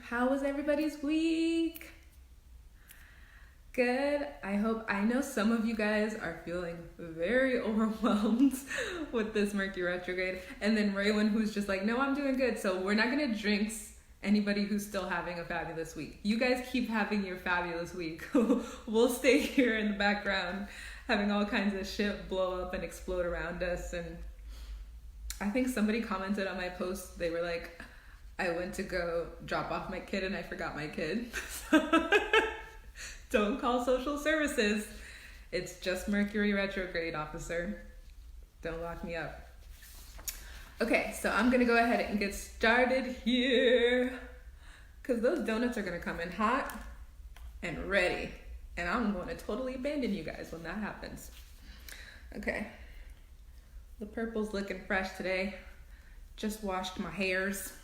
How was everybody's week? Good. I know some of you guys are feeling very overwhelmed with this Mercury retrograde. And then Raywin, who's just like, no, I'm doing good. So we're not going to jinx anybody who's still having a fabulous week. You guys keep having your fabulous week. We'll stay here in the background having all kinds of shit blow up and explode around us. And I think somebody commented on my post. They were like, I went to go drop off my kid and I forgot my kid. Don't call social services. It's just Mercury retrograde, officer. Don't lock me up. Okay, so I'm gonna go ahead and get started here because those donuts are gonna come in hot and ready. And I'm going to totally abandon you guys when that happens. Okay. The purple's looking fresh today. Just washed my hairs.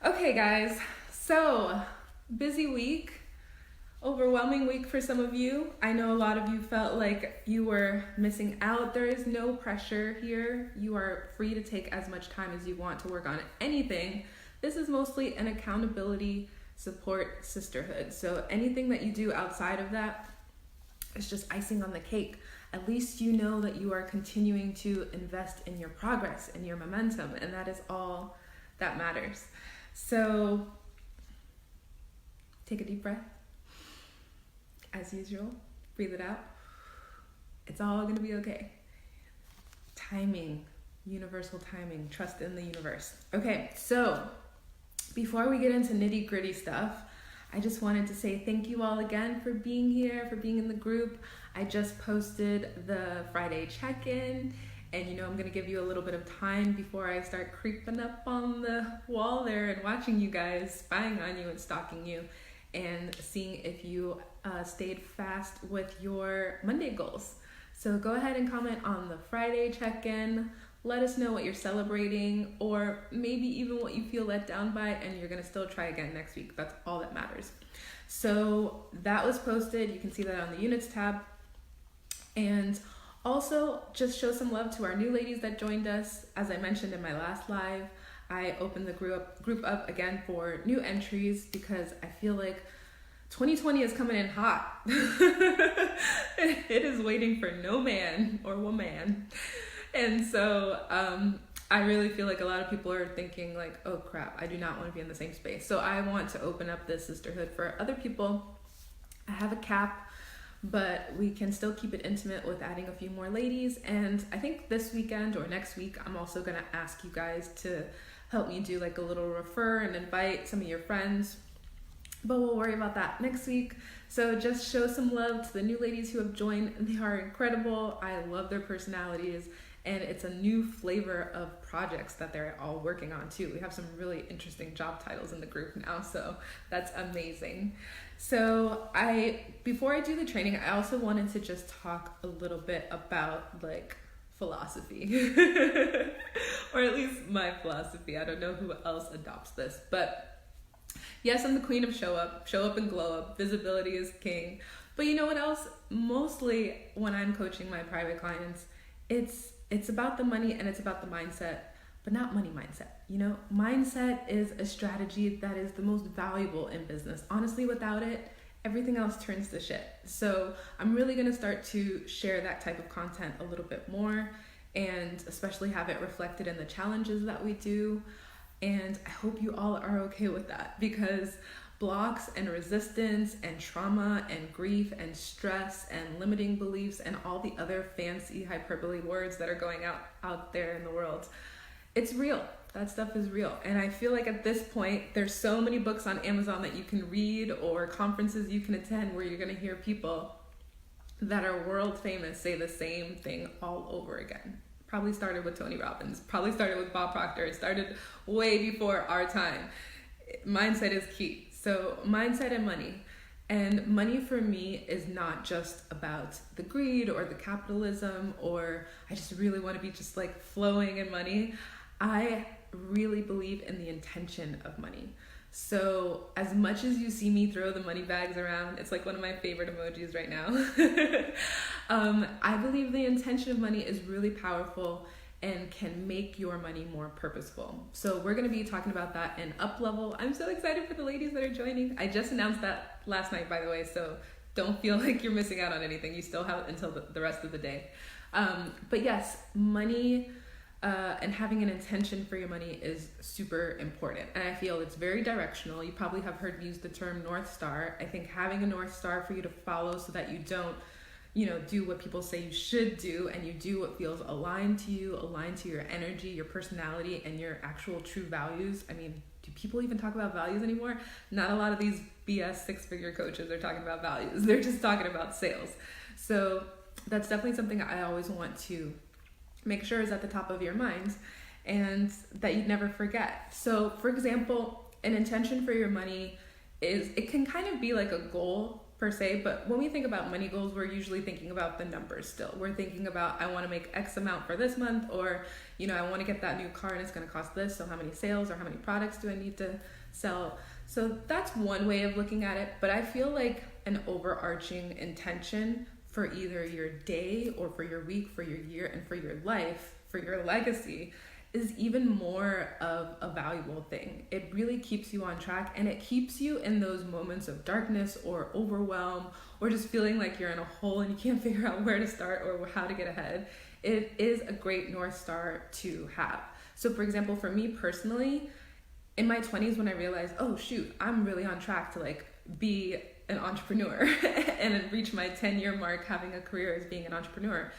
Okay, guys. So, busy week. Overwhelming week for some of you. I know a lot of you felt like you were missing out. There is no pressure here. You are free to take as much time as you want to work on anything. This is mostly an accountability support sisterhood. So anything that you do outside of that is just icing on the cake. At least you know that you are continuing to invest in your progress and your momentum, and that is all that matters. So take a deep breath. As usual, breathe it out. It's all gonna be okay. Timing, universal timing, trust in the universe. Okay, so before we get into nitty gritty stuff, I just wanted to say thank you all again for being here, for being in the group. I just posted the Friday check-in, and I'm gonna give you a little bit of time before I start creeping up on the wall there and watching you guys, spying on you and stalking you, and seeing if you stayed fast with your Monday goals. So go ahead and comment on the Friday check-in. Let us know what you're celebrating, or maybe even what you feel let down by, and you're gonna still try again next week. That's all that matters. So that was posted. You can see that on the units tab. And also just show some love to our new ladies that joined us. As I mentioned in my last live, I opened the group up again for new entries because I feel like 2020 is coming in hot. It is waiting for no man or woman. And so I really feel like a lot of people are thinking like, oh crap, I do not want to be in the same space. So I want to open up this sisterhood for other people. I have a cap, but we can still keep it intimate with adding a few more ladies. And I think this weekend or next week, I'm also going to ask you guys to help me do like a little refer and invite some of your friends. But we'll worry about that next week. So just show some love to the new ladies who have joined. They are incredible. I love their personalities. And it's a new flavor of projects that they're all working on too. We have some really interesting job titles in the group now, so that's amazing. So before I do the training, I also wanted to just talk a little bit about like philosophy, or at least my philosophy. I don't know who else adopts this, but yes, I'm the queen of show up and glow up. Visibility is king. But you know what else? Mostly when I'm coaching my private clients, it's about the money and it's about the mindset, but not money mindset. Mindset is a strategy that is the most valuable in business. Honestly, without it, everything else turns to shit. So I'm really going to start to share that type of content a little bit more, and especially have it reflected in the challenges that we do. And I hope you all are okay with that, because blocks and resistance and trauma and grief and stress and limiting beliefs and all the other fancy hyperbole words that are going out there in the world, it's real. That stuff is real. And I feel like at this point, there's so many books on Amazon that you can read or conferences you can attend where you're going to hear people that are world famous say the same thing all over again. Probably started with Tony Robbins, probably started with Bob Proctor. It started way before our time. Mindset is key. So mindset and money. And money for me is not just about the greed or the capitalism, or I just really want to be just like flowing in money. I really believe in the intention of money. So as much as you see me throw the money bags around, it's like one of my favorite emojis right now. I believe the intention of money is really powerful, and can make your money more purposeful. So we're going to be talking about that in Up Level. I'm so excited for the ladies that are joining. I just announced that last night, by the way, so don't feel like you're missing out on anything. You still have until the rest of the day. But yes, money and having an intention for your money is super important. And I feel it's very directional. You probably have heard me use the term North Star. I think having a North Star for you to follow so that you don't, do what people say you should do, and you do what feels aligned to you, aligned to your energy, your personality, and your actual true values. I mean, do people even talk about values anymore? Not a lot of these BS six-figure coaches are talking about values. They're just talking about sales. So that's definitely something I always want to make sure is at the top of your mind and that you'd never forget. So for example, an intention for your money it can kind of be like a goal per se, but when we think about money goals, we're usually thinking about the numbers still. We're thinking about, I want to make X amount for this month, or, I want to get that new car and it's going to cost this. So how many sales or how many products do I need to sell? So that's one way of looking at it. But I feel like an overarching intention for either your day or for your week, for your year, and for your life, for your legacy, is even more of a valuable thing. It really keeps you on track, and it keeps you in those moments of darkness or overwhelm or just feeling like you're in a hole and you can't figure out where to start or how to get ahead. It is a great North Star to have. So for example, for me personally, in my 20s, when I realized, oh shoot, I'm really on track to be an entrepreneur and reach my 10-year mark having a career as being an entrepreneur,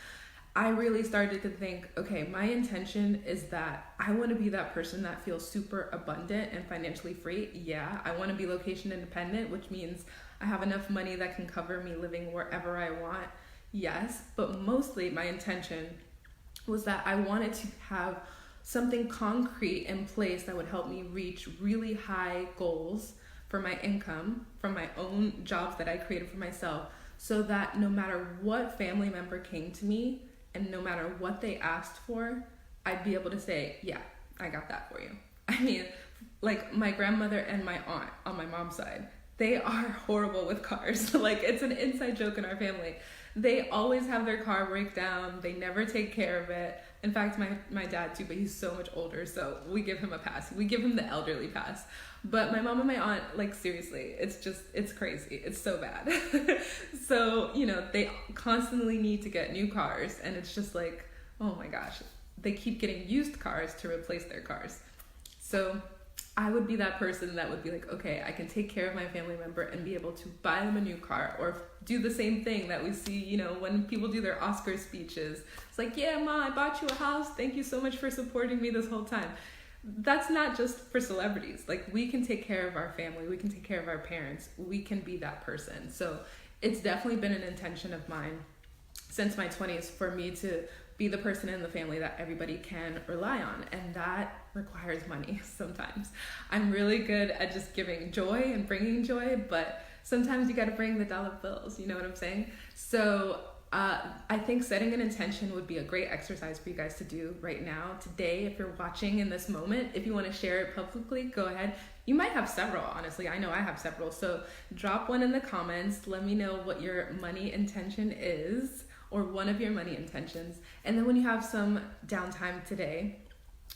I really started to think, okay, my intention is that I want to be that person that feels super abundant and financially free. Yeah, I want to be location independent, which means I have enough money that can cover me living wherever I want. Yes, but mostly my intention was that I wanted to have something concrete in place that would help me reach really high goals for my income from my own jobs that I created for myself, so that no matter what family member came to me and no matter what they asked for, I'd be able to say, yeah, I got that for you. I mean, my grandmother and my aunt on my mom's side, they are horrible with cars. It's an inside joke in our family. They always have their car break down. They never take care of it. In fact, my dad too, but he's so much older, so we give him a pass. We give him the elderly pass. But my mom and my aunt, seriously, it's crazy. It's so bad. So, they constantly need to get new cars, and it's just oh my gosh, they keep getting used cars to replace their cars. So I would be that person that would be okay, I can take care of my family member and be able to buy them a new car, or do the same thing that we see, when people do their Oscar speeches. It's yeah, Ma, I bought you a house. Thank you so much for supporting me this whole time. That's not just for celebrities. We can take care of our family. We can take care of our parents. We can be that person. So it's definitely been an intention of mine since my 20s for me to be the person in the family that everybody can rely on. And that requires money sometimes. I'm really good at just giving joy and bringing joy, but sometimes you got to bring the dollar bills. You know what I'm saying? So I think setting an intention would be a great exercise for you guys to do right now, today. If you're watching in this moment, if you want to share it publicly, go ahead. You might have several, honestly. I know I have several. So drop one in the comments. Let me know what your money intention is, or one of your money intentions. And then when you have some downtime today,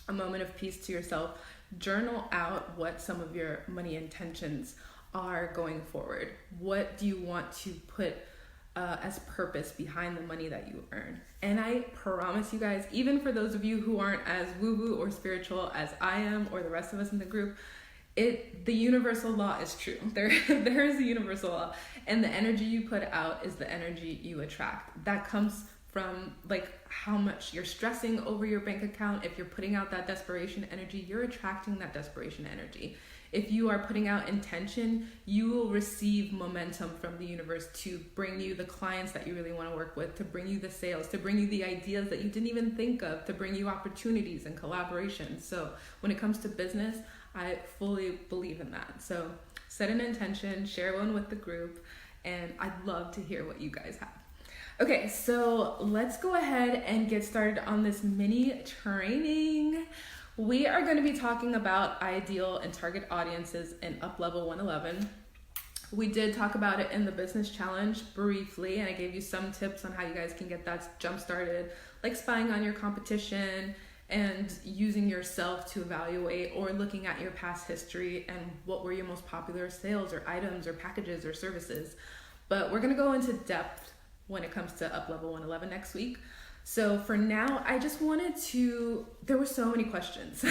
a moment of peace to yourself, journal out what some of your money intentions are going forward. What do you want to put as purpose behind the money that you earn? And I promise you guys, even for those of you who aren't as woo-woo or spiritual as I am, or the rest of us in the group, the universal law is true. There is a universal law, and the energy you put out is the energy you attract. That comes from how much you're stressing over your bank account. If you're putting out that desperation energy, you're attracting that desperation energy. If you are putting out intention, you will receive momentum from the universe to bring you the clients that you really want to work with, to bring you the sales, to bring you the ideas that you didn't even think of, to bring you opportunities and collaborations. So when it comes to business, I fully believe in that. So set an intention, share one with the group, and I'd love to hear what you guys have. Okay, so let's go ahead and get started on this mini training. We are going to be talking about ideal and target audiences in Up Level 111. We did talk about it in the business challenge briefly, and I gave you some tips on how you guys can get that jump started, like spying on your competition and using yourself to evaluate, or looking at your past history and what were your most popular sales or items or packages or services. But we're going to go into depth when it comes to Up Level 111 next week. So for now, I just wanted to, there were so many questions.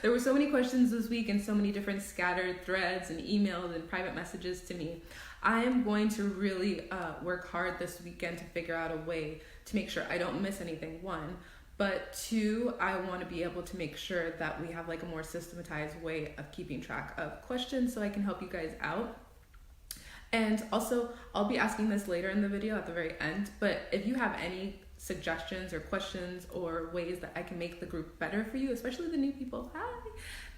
There were so many questions this week and so many different scattered threads and emails and private messages to me. I am going to really work hard this weekend to figure out a way to make sure I don't miss anything, one. But two, I want to be able to make sure that we have like a more systematized way of keeping track of questions so I can help you guys out. And also, I'll be asking this later in the video at the very end, but if you have any suggestions or questions or ways that I can make the group better for you, especially the new people, hi,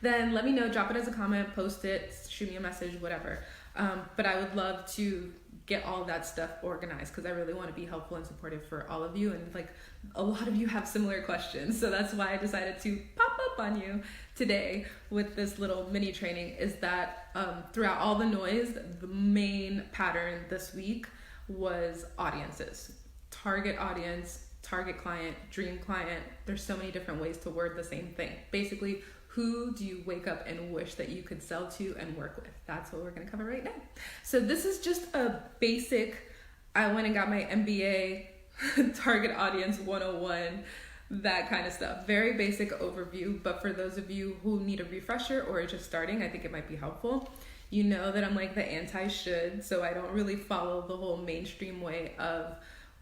then let me know, drop it as a comment, post it, shoot me a message, whatever. But I would love to get all of that stuff organized because I really want to be helpful and supportive for all of you, and like a lot of you have similar questions, so that's why I decided to pop up on you today with this little mini training. Is that throughout all the noise, the main pattern this week was audiences, target audience, target client, dream client. There's so many different ways to word the same thing. Basically, who do you wake up and wish that you could sell to and work with? That's what we're going to cover right now. So this is just a basic, I went and got my MBA, target audience 101, that kind of stuff. Very basic overview, but for those of you who need a refresher or are just starting, I think it might be helpful. You know that I'm like the anti-should, so I don't really follow the whole mainstream way of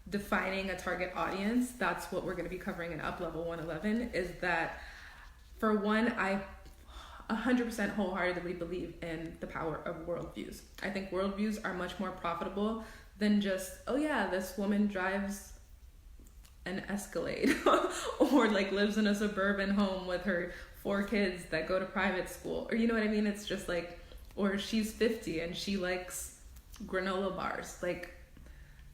defining a target audience. That's what we're going to be covering in Up Level 111, is that for one, I 100% wholeheartedly believe in the power of worldviews. I think worldviews are much more profitable than just, oh yeah, this woman drives an Escalade or like lives in a suburban home with her 4 kids that go to private school, or you know what I mean? It's just like, or she's 50 and she likes granola bars. Like,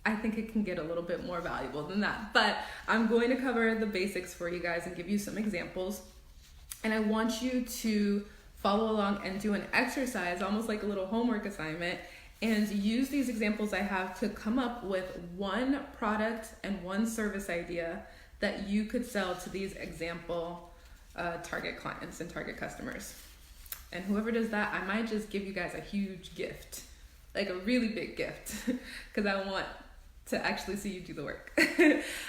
I think it can get a little bit more valuable than that. But I'm going to cover the basics for you guys and give you some examples. And I want you to follow along and do an exercise, almost like a little homework assignment, and use these examples I have to come up with one product and one service idea that you could sell to these example target clients and target customers. And whoever does that, I might just give you guys a huge gift, like a really big gift, because I want to actually see you do the work.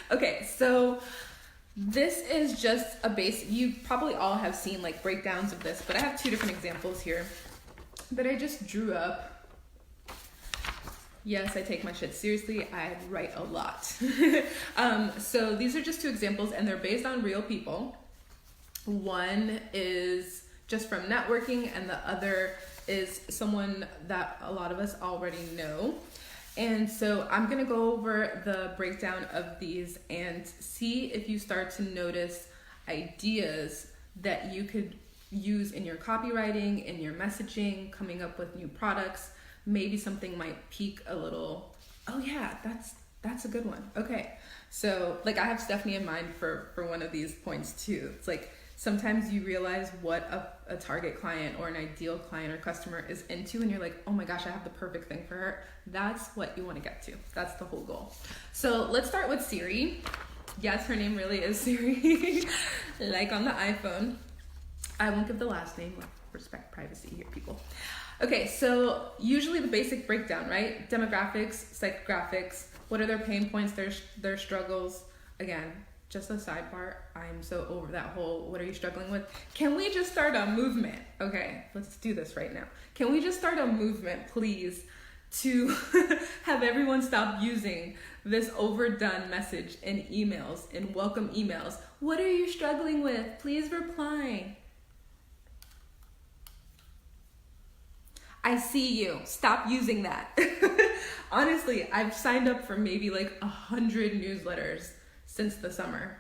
Okay, so this is just a base. You probably all have seen like breakdowns of this, but I have 2 different examples here that I just drew up. Yes, I take my shit seriously. I write a lot. So these are just 2 examples, and they're based on real people. One is just from networking, and the other is someone that a lot of us already know. And so I'm going to go over the breakdown of these and see if you start to notice ideas that you could use in your copywriting, in your messaging, coming up with new products. Maybe something might pique a little, oh yeah, that's a good one. Okay, so like I have Stephanie in mind for one of these points too. It's like sometimes you realize what a target client or an ideal client or customer is into, and you're like, oh my gosh, I have the perfect thing for her. That's what you want to get to. That's the whole goal. So let's start with Siri. Yes, her name really is Siri, like on the iPhone. I won't give the last name, respect privacy here, people. Okay, so usually the basic breakdown, right? Demographics, psychographics, what are their pain points, their struggles. Again, just a sidebar, I'm so over that whole, what are you struggling with? Can we just start a movement? Okay, let's do this right now. Can we just start a movement, please, to have everyone stop using this overdone message in emails, in welcome emails? What are you struggling with? Please reply. I see you. Stop using that. Honestly, I've signed up for maybe like 100 newsletters since the summer.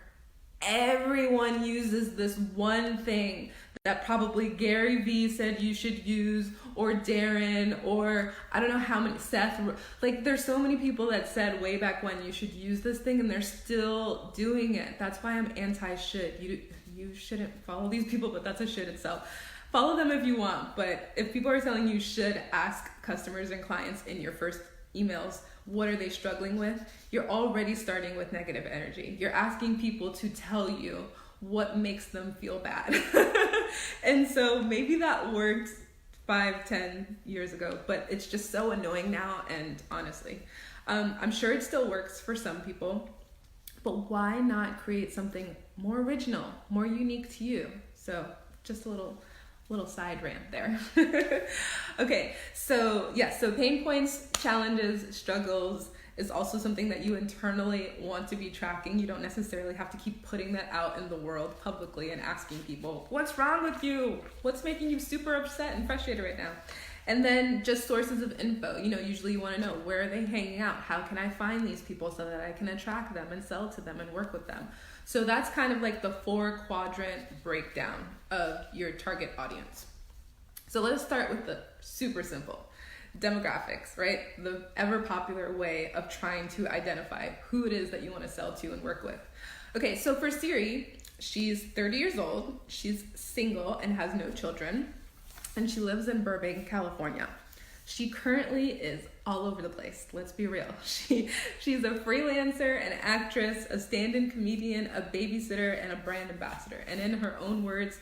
Everyone uses this one thing that probably Gary Vee said you should use, or Darren, or I don't know how many, Seth. Like there's so many people that said way back when you should use this thing, and they're still doing it. That's why I'm anti-should. You shouldn't follow these people, but that's a should itself. Follow them if you want, but if people are telling you should ask customers and clients in your first emails, what are they struggling with? You're already starting with negative energy. You're asking people to tell you what makes them feel bad. And so maybe that worked 5-10 years ago, but it's just so annoying now. And honestly, I'm sure it still works for some people, but why not create something more original, more unique to you? So just a little side rant there. Okay, so so pain points, challenges, struggles is also something that you internally want to be tracking. You don't necessarily have to keep putting that out in the world publicly and asking people, what's wrong with you? What's making you super upset and frustrated right now? And then just sources of info. Usually you want to know, where are they hanging out? How can I find these people so that I can attract them and sell to them and work with them? So that's kind of like the 4-quadrant breakdown of your target audience. So let's start with the super simple demographics, right? The ever popular way of trying to identify who it is that you want to sell to and work with. Okay, so for Siri, she's 30 years old, she's single and has no children, and she lives in Burbank, California. She currently is all over the place. Let's be real. She's a freelancer, an actress, a stand-in comedian, a babysitter, and a brand ambassador. And in her own words,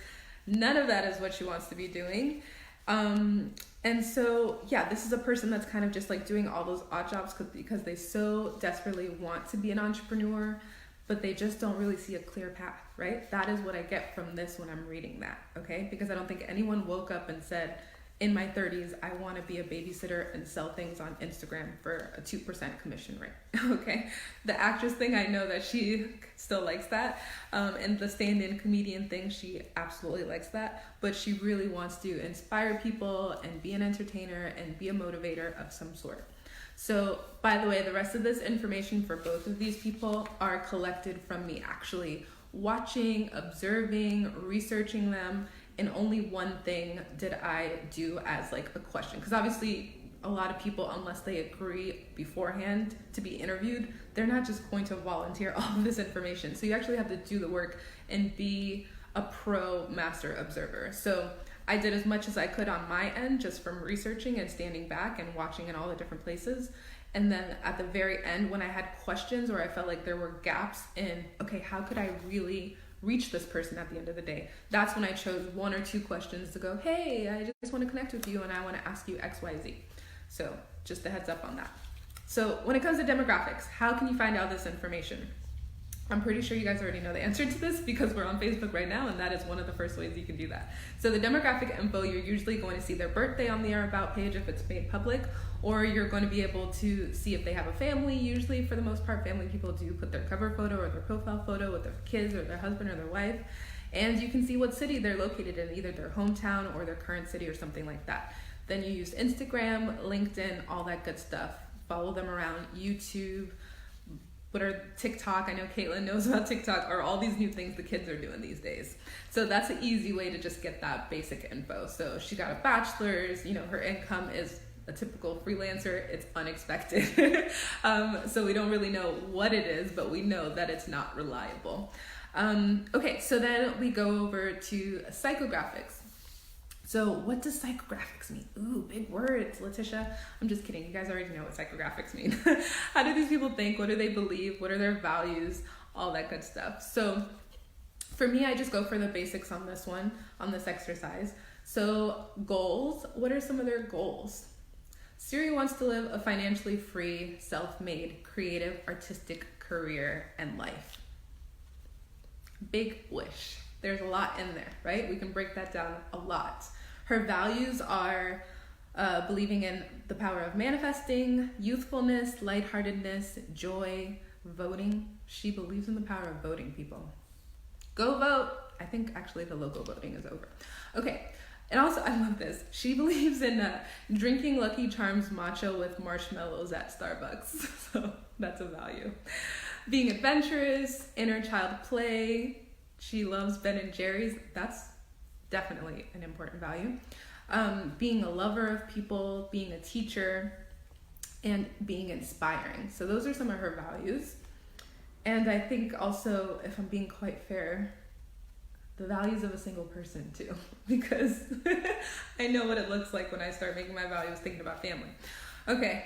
none of that is what she wants to be doing. And so, this is a person that's kind of just like doing all those odd jobs because they so desperately want to be an entrepreneur, but they just don't really see a clear path, right? That is what I get from this when I'm reading that, okay? Because I don't think anyone woke up and said, in my 30s, I want to be a babysitter and sell things on Instagram for a 2% commission rate, okay? The actress thing, I know that she still likes that. And the stand-in comedian thing, she absolutely likes that. But she really wants to inspire people and be an entertainer and be a motivator of some sort. So, by the way, the rest of this information for both of these people are collected from me actually watching, observing, researching them, and only one thing did I do as like a question. Because obviously a lot of people, unless they agree beforehand to be interviewed, they're not just going to volunteer all of this information. So you actually have to do the work and be a pro master observer. So I did as much as I could on my end, just from researching and standing back and watching in all the different places. And then at the very end, when I had questions or I felt like there were gaps in, okay, how could I really reach this person at the end of the day? That's when I chose 1 or 2 questions to go, hey, I just want to connect with you and I want to ask you XYZ. So just a heads up on that. So when it comes to demographics, how can you find out this information? I'm pretty sure you guys already know the answer to this because we're on Facebook right now, and that is one of the first ways you can do that. So the demographic info, you're usually going to see their birthday on the About page if it's made public, or you're going to be able to see if they have a family. Usually, for the most part, family people do put their cover photo or their profile photo with their kids or their husband or their wife, and you can see what city they're located in, either their hometown or their current city or something like that. Then you use Instagram, LinkedIn, all that good stuff. Follow them around, YouTube, what are TikTok? I know Caitlin knows about TikTok, or all these new things the kids are doing these days. So that's an easy way to just get that basic info. So she got a bachelor's, her income is a typical freelancer. It's unexpected. So we don't really know what it is, but we know that it's not reliable. Okay, so then we go over to psychographics. So what does psychographics mean? Ooh, big words, Letitia. I'm just kidding. You guys already know what psychographics mean. How do these people think? What do they believe? What are their values? All that good stuff. So for me, I just go for the basics on this one, on this exercise. So goals, what are some of their goals? Siri wants to live a financially free, self-made, creative, artistic career and life. Big wish. There's a lot in there, right? We can break that down a lot. Her values are believing in the power of manifesting, youthfulness, lightheartedness, joy, voting. She believes in the power of voting, people. Go vote. I think actually the local voting is over. Okay. And also, I love this. She believes in drinking Lucky Charms matcha with marshmallows at Starbucks. So that's a value. Being adventurous, inner child play. She loves Ben and Jerry's. That's definitely an important value. Being a lover of people, being a teacher, and being inspiring. So those are some of her values. And I think also, if I'm being quite fair, the values of a single person too, because I know what it looks like when I start making my values thinking about family. Okay.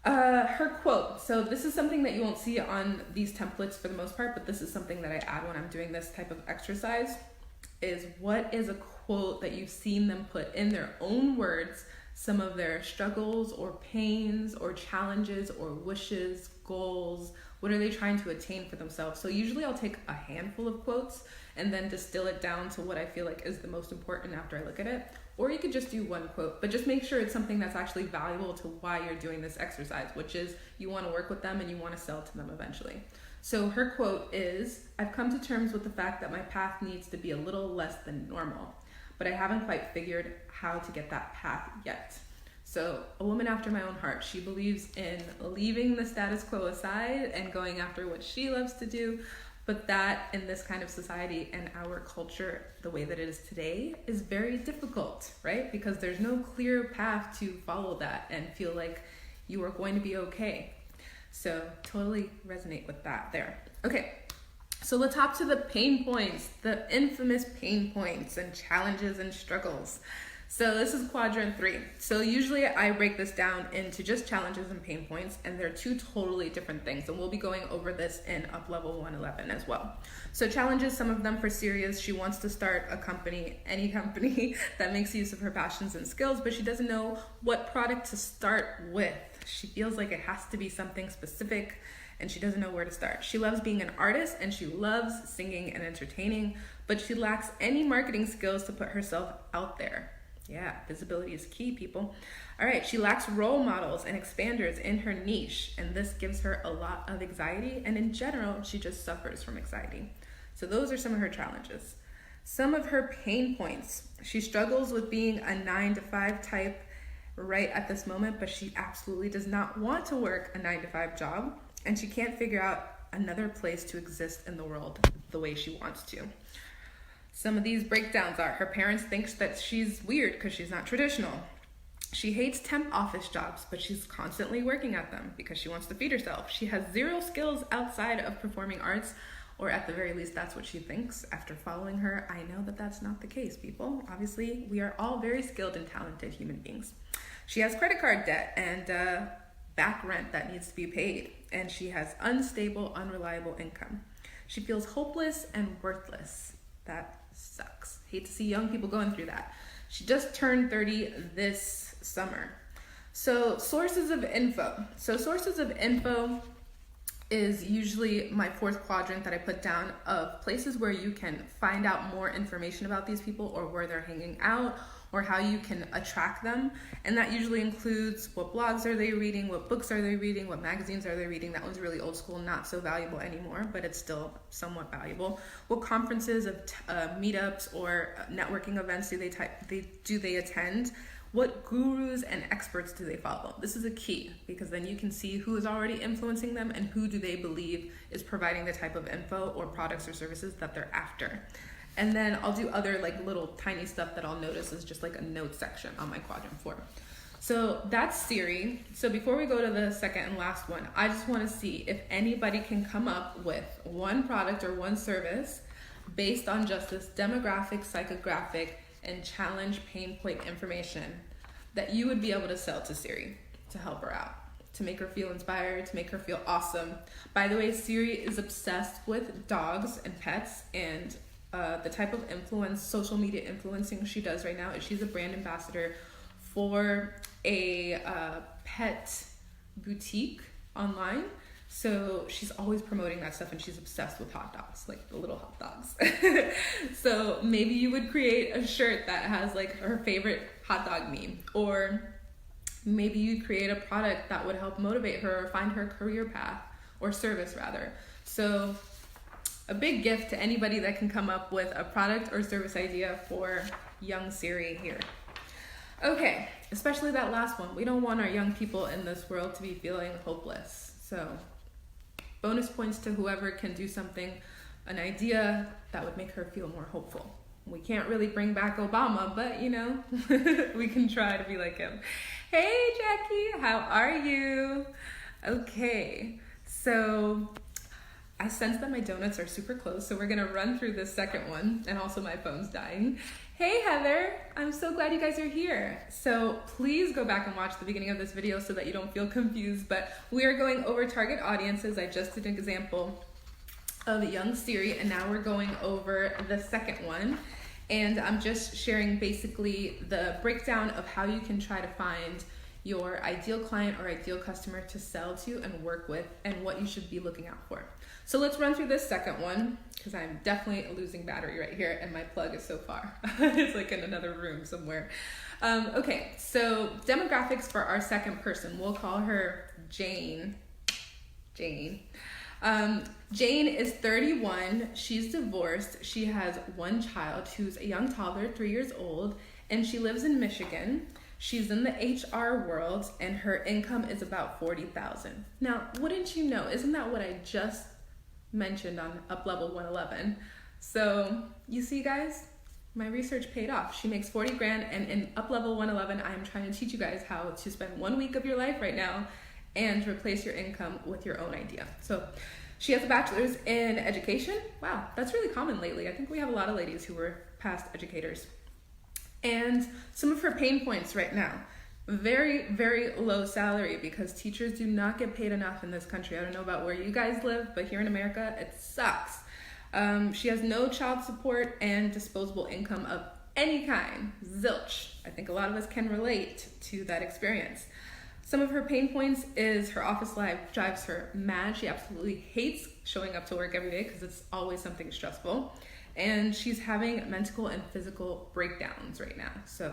Her quote. So this is something that you won't see on these templates for the most part, but this is something that I add when I'm doing this type of exercise, is what is a quote that you've seen them put in their own words, some of their struggles or pains or challenges or wishes, goals. What are they trying to attain for themselves? So usually I'll take a handful of quotes and then distill it down to what I feel like is the most important after I look at it. Or you could just do one quote, but just make sure it's something that's actually valuable to why you're doing this exercise, which is you want to work with them and you want to sell to them eventually. So her quote is, I've come to terms with the fact that my path needs to be a little less than normal, but I haven't quite figured how to get that path yet. So a woman after my own heart, she believes in leaving the status quo aside and going after what she loves to do. But that in this kind of society and our culture, the way that it is today, is very difficult, right? Because there's no clear path to follow that and feel like you are going to be okay. So totally resonate with that there. Okay, so let's hop to the pain points, the infamous pain points and challenges and struggles. So this is quadrant 3. So usually I break this down into just challenges and pain points, and they're two totally different things. And we'll be going over this in Up Level 111 as well. So challenges, some of them for Sirius. She wants to start a company, any company that makes use of her passions and skills, but she doesn't know what product to start with. She feels like it has to be something specific, and she doesn't know where to start. She loves being an artist, and she loves singing and entertaining, but she lacks any marketing skills to put herself out there. Yeah, visibility is key, people. All right, she lacks role models and expanders in her niche, and this gives her a lot of anxiety, and in general, she just suffers from anxiety. So those are some of her challenges. Some of her pain points. She struggles with being a 9-to-5 type right at this moment, but she absolutely does not want to work a 9-to-5 job, and she can't figure out another place to exist in the world the way she wants to. Some of these breakdowns are, her parents think that she's weird because she's not traditional. She hates temp office jobs, but she's constantly working at them because she wants to feed herself. She has zero skills outside of performing arts, or at the very least, that's what she thinks. After following her, I know that that's not the case, people. Obviously, we are all very skilled and talented human beings. She has credit card debt and back rent that needs to be paid, and she has unstable, unreliable income. She feels hopeless and worthless. That sucks. Hate to see young people going through that. She just turned 30 this summer. So sources of info. So sources of info is usually my 4th quadrant that I put down of places where you can find out more information about these people or where they're hanging out or how you can attract them. And that usually includes what blogs are they reading, what books are they reading, what magazines are they reading. That one's really old school, not so valuable anymore, but it's still somewhat valuable. What conferences, meetups, or networking events do they attend? What gurus and experts do they follow? This is a key, because then you can see who is already influencing them and who do they believe is providing the type of info or products or services that they're after. And then I'll do other like little tiny stuff that I'll notice is just like a note section on my quadrant 4. So that's Siri. So before we go to the second and last one, I just want to see if anybody can come up with one product or one service based on just this demographic, psychographic, and challenge pain point information that you would be able to sell to Siri to help her out, to make her feel inspired, to make her feel awesome. By the way, Siri is obsessed with dogs and pets, and the type of social media influencing she does right now is she's a brand ambassador for a pet boutique online. So she's always promoting that stuff, and she's obsessed with hot dogs, like the little hot dogs. So maybe you would create a shirt that has like her favorite hot dog meme, or maybe you create a product that would help motivate her or find her career path, or service rather. So a big gift to anybody that can come up with a product or service idea for young Siri here. Okay, especially that last one. We don't want our young people in this world to be feeling hopeless. So bonus points to whoever can do something, an idea that would make her feel more hopeful. We can't really bring back Obama, but you know, we can try to be like him. Hey Jackie, how are you? Okay, so I sense that my donuts are super close, so we're gonna run through this second one, and also my phone's dying. Hey Heather, I'm so glad you guys are here. So please go back and watch the beginning of this video so that you don't feel confused, but we are going over target audiences. I just did an example of young Siri, and now we're going over the second one. And I'm just sharing basically the breakdown of how you can try to find your ideal client or ideal customer to sell to and work with, and what you should be looking out for. So let's run through this second one, because I'm definitely losing battery right here and my plug is so far. It's like in another room somewhere. Okay, so demographics for our second person. We'll call her Jane. Jane is 31. She's divorced. She has one child who's a young toddler, 3 years old, and she lives in Michigan. She's in the HR world, and her income is about $40,000. Now, wouldn't you know, isn't that what I just mentioned on Up Level 111? So you see, guys, my research paid off. She makes 40 grand, and in Up Level 111, I'm trying to teach you guys how to spend 1 week of your life right now and replace your income with your own idea. So she has a bachelor's in education. Wow, that's really common lately. I think we have a lot of ladies who were past educators. And some of her pain points right now: very, very low salary, because teachers do not get paid enough in this country. I don't know about where you guys live, but here in America, it sucks. She has no child support and disposable income of any kind. Zilch. I think a lot of us can relate to that experience. Some of her pain points is her office life drives her mad. She absolutely hates showing up to work every day because it's always something stressful. And she's having mental and physical breakdowns right now. So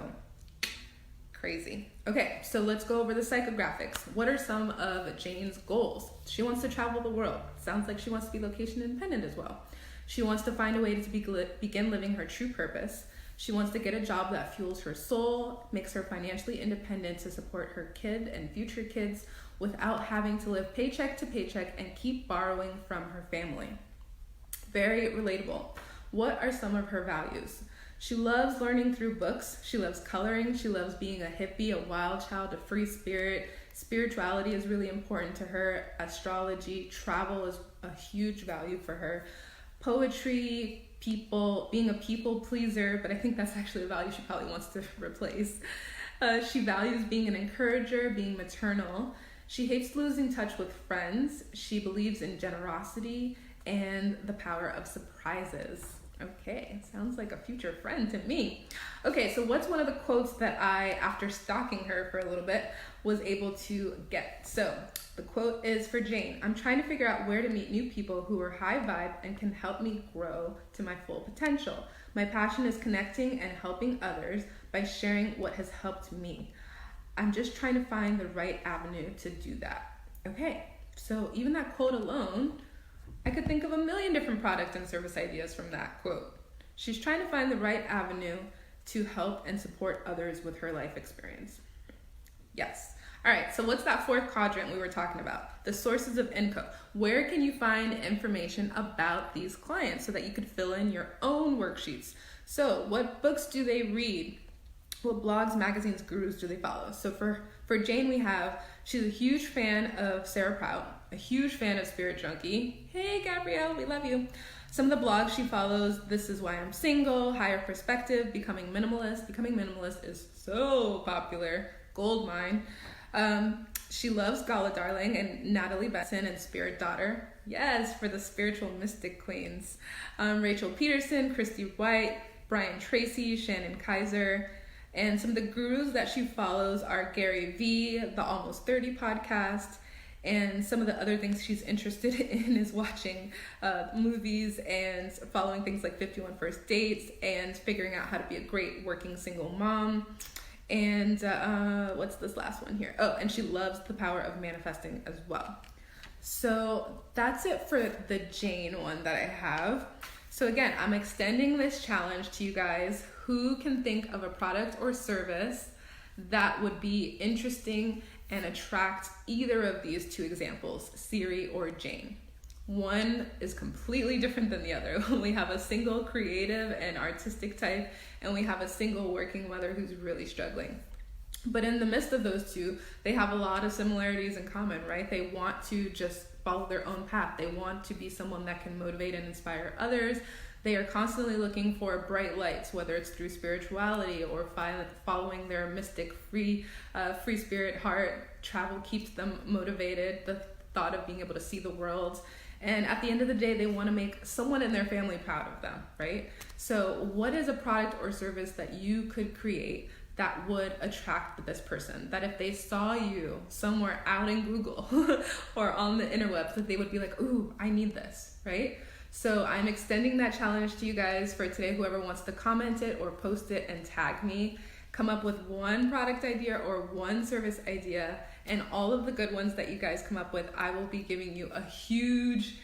crazy. Okay, so let's go over the psychographics. What are some of Jane's goals? She wants to travel the world. Sounds like she wants to be location independent as well. She wants to find a way to begin living her true purpose. She wants to get a job that fuels her soul, makes her financially independent to support her kid and future kids without having to live paycheck to paycheck and keep borrowing from her family. Very relatable. What are some of her values? She loves learning through books. She loves coloring. She loves being a hippie, a wild child, a free spirit. Spirituality is really important to her. Astrology, travel is a huge value for her. Poetry, people, being a people pleaser, but I think that's actually a value she probably wants to replace. She values being an encourager, being maternal. She hates losing touch with friends. She believes in generosity and the power of surprises. Okay, sounds like a future friend to me. Okay, so what's one of the quotes that I, after stalking her for a little bit, was able to get? So the quote is for Jane: "I'm trying to figure out where to meet new people who are high vibe and can help me grow to my full potential. My passion is connecting and helping others by sharing what has helped me. I'm just trying to find the right avenue to do that." Okay, so even that quote alone, I could think of a million different product and service ideas from that quote. She's trying to find the right avenue to help and support others with her life experience. Yes. All right, so what's that fourth quadrant we were talking about? The sources of income. Where can you find information about these clients so that you could fill in your own worksheets? So what books do they read? What blogs, magazines, gurus do they follow? So for Jane, she's a huge fan of Sarah Prout, a huge fan of Spirit Junkie. Hey, Gabrielle, we love you. Some of the blogs she follows: This Is Why I'm Single, Higher Perspective, Becoming Minimalist. Becoming Minimalist is so popular, gold mine. She loves Gala Darling and Natalie Besson and Spirit Daughter. Yes, for the spiritual mystic queens. Rachel Peterson, Christy White, Brian Tracy, Shannon Kaiser. And some of the gurus that she follows are Gary Vee, the Almost 30 podcast, and some of the other things she's interested in is watching movies and following things like 51 First Dates and figuring out how to be a great working single mom. And what's this last one here? Oh, and she loves the power of manifesting as well. So that's it for the Jane one that I have. So again, I'm extending this challenge to you guys. Who can think of a product or service that would be interesting and attract either of these two examples, Siri or Jane? One is completely different than the other. We have a single creative and artistic type, and we have a single working mother who's really struggling. But in the midst of those two, they have a lot of similarities in common, right? They want to just follow their own path. They want to be someone that can motivate and inspire others. They are constantly looking for bright lights, whether it's through spirituality or following their mystic free spirit heart. Travel keeps them motivated. The thought of being able to see the world. And at the end of the day, they want to make someone in their family proud of them, right? So what is a product or service that you could create that would attract this person? That if they saw you somewhere out in Google or on the interwebs, that they would be like, ooh, I need this, right? So I'm extending that challenge to you guys for today. Whoever wants to comment it or post it and tag me, come up with one product idea or one service idea, and all of the good ones that you guys come up with, I will be giving you a huge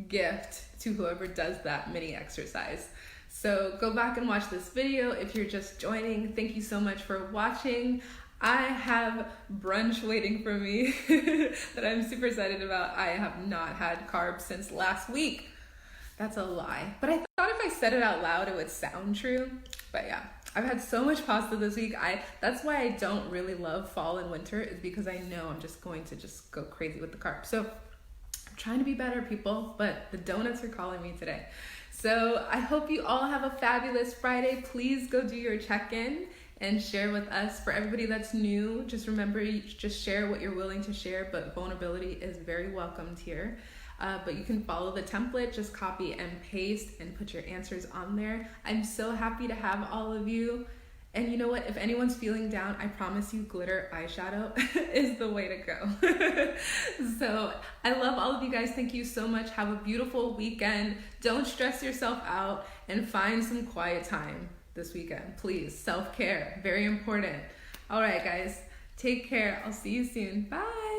gift to whoever does that mini exercise. So go back and watch this video. If you're just joining, thank you so much for watching. I have brunch waiting for me that I'm super excited about. I have not had carbs since last week. That's a lie. But I thought if I said it out loud, it would sound true. But yeah, I've had so much pasta this week. That's why I don't really love fall and winter, is because I know I'm just going to go crazy with the carbs. So I'm trying to be better, people, but the donuts are calling me today. So I hope you all have a fabulous Friday. Please go do your check-in and share with us. For everybody that's new, just remember, just share what you're willing to share, but vulnerability is very welcomed here. But you can follow the template, just copy and paste and put your answers on there. I'm so happy to have all of you. And you know what? If anyone's feeling down, I promise you glitter eyeshadow is the way to go. So I love all of you guys. Thank you so much. Have a beautiful weekend. Don't stress yourself out and find some quiet time this weekend. Please, self-care, very important. All right, guys, take care. I'll see you soon. Bye.